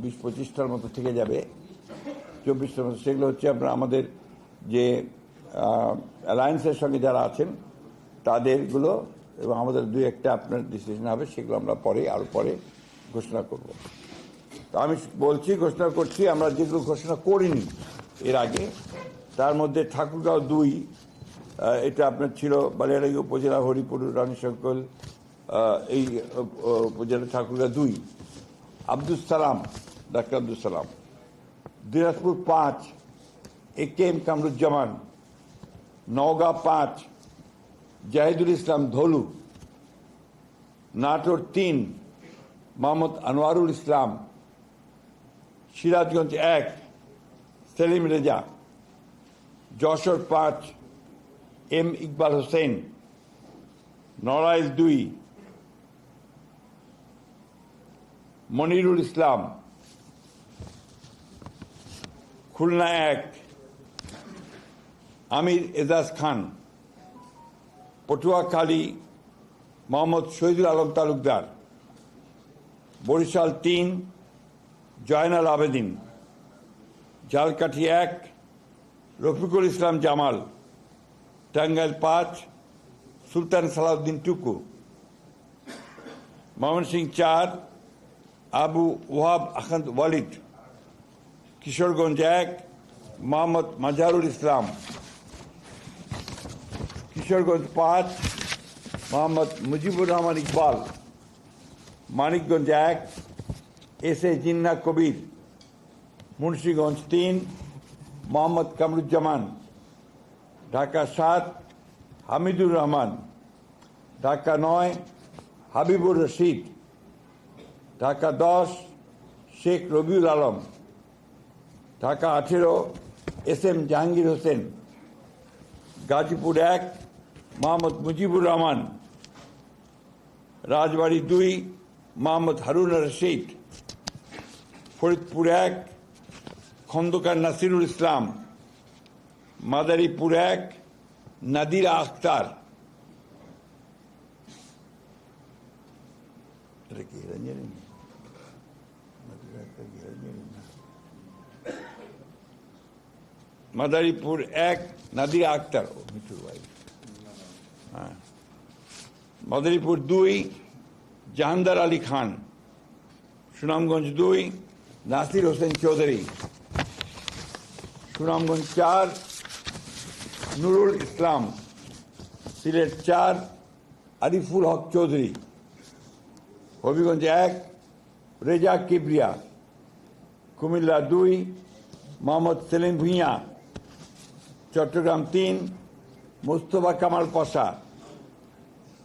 20-25টার মতো থেকে যাবে, 24টার মতো। সেগুলো হচ্ছে আপনার আমাদের যে অ্যালায়েন্সের সঙ্গে যারা আছেন তাদেরগুলো, এবং আমাদের 2-1টা আপনার ডিসিশন হবে, সেগুলো আমরা আরও পরে ঘোষণা করব। তো আমি ঘোষণা করছি আমরা যেগুলো ঘোষণা করিনি এর আগে, তার মধ্যে ঠাকুরগাঁও 2, এটা আপনার ছিল বালিয়াড়াই উপজেলা, হরিপুর, রানীশঙ্কল, এই উপজেলা ঠাকুরগাঁও 2, আব্দুল সালাম, ডাক্তার আব্দুল সালাম। দিনাজপুর 5, AK-M কামরুজ্জামান। নওগাঁ 5, জাহিদুল ইসলাম ধলু। নাটোর 3, মোহাম্মদ আনোয়ারুল ইসলাম। সিরাজগঞ্জ 1, সেলিম রেজা। যশোর 5, M ইকবাল হোসেন। নড়াইল 2, মনিরুল ইসলাম। খুলনা 1, আমির এজাজ খান। পটুয়াখালী মোহাম্মদ শহীদুল আলম তালুকদার। বরিশাল 3, জয়নাল আবেদিন। ঝালকাঠি 1, রফিকুল ইসলাম জামাল। টাঙ্গাইল 5, সুলতান সালাউদ্দিন টুকু। ময়মনসিংহ 4, আবু ওয়াহাব আহমদ ওয়ালিদ। কিশোরগঞ্জ 1, মোহাম্মদ মাজহারুল ইসলাম। কিশোরগঞ্জ 5, মোহাম্মদ মুজিবুর রহমান ইকবাল। মানিকগঞ্জ 1, SA জিন্না কবির। মুন্সিগঞ্জ 3, মোহাম্মদ কামরুজ্জামান। ঢাকা 7, হামিদুর রহমান। ঢাকা 9, হাবিবুর রশিদ। ঢাকা 10, শেখ রবিউল আলম। ঢাকা 18, SM জাহাঙ্গীর হোসেন। গাজীপুর 1, মোহাম্মদ মুজিবুর রহমান। রাজবাড়ী 2, মোহাম্মদ হারুন রশিদ। ফরিদপুর 1, খন্দকার নাসিরুল ইসলাম। মাদারীপুর 1, নাদিরা আখতার। মাদারীপুর 1, নাদিরা আক্তার, মিঠুর ভাই। হ্যাঁ। মাদারীপুর 2, জাহানদার আলী খান। সুনামগঞ্জ 2, নাসির হোসেন চৌধুরী। সুনামগঞ্জ 4, নুরুল ইসলাম। সিলেট 4, আরিফুল হক চৌধুরী। হবিগঞ্জ 1, রেজা কিবরিয়া। কুমিল্লা 2, মোহাম্মদ সেলিম ভুঁইয়া। চট্টগ্রাম 3, মুস্তফা কামাল পাশা।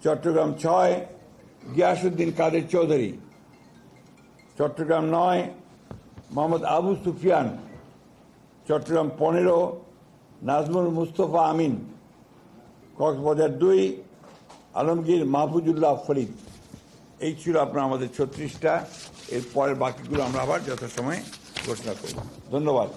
চট্টগ্রাম 6, গিয়াসউদ্দিন কাদের চৌধুরী। চট্টগ্রাম 9, মোহাম্মদ আবু সুফিয়ান। চট্টগ্রাম 15, নাজমুল মুস্তফা আমিন। কক্সবাজার 2, আলমগীর মাহফুজুল্লাহ ফরিদ। এই ছিল আপনার আমাদের 36টা। এর পরের বাকিগুলো আমরা আবার যথাসময়ে ঘোষণা করব। ধন্যবাদ।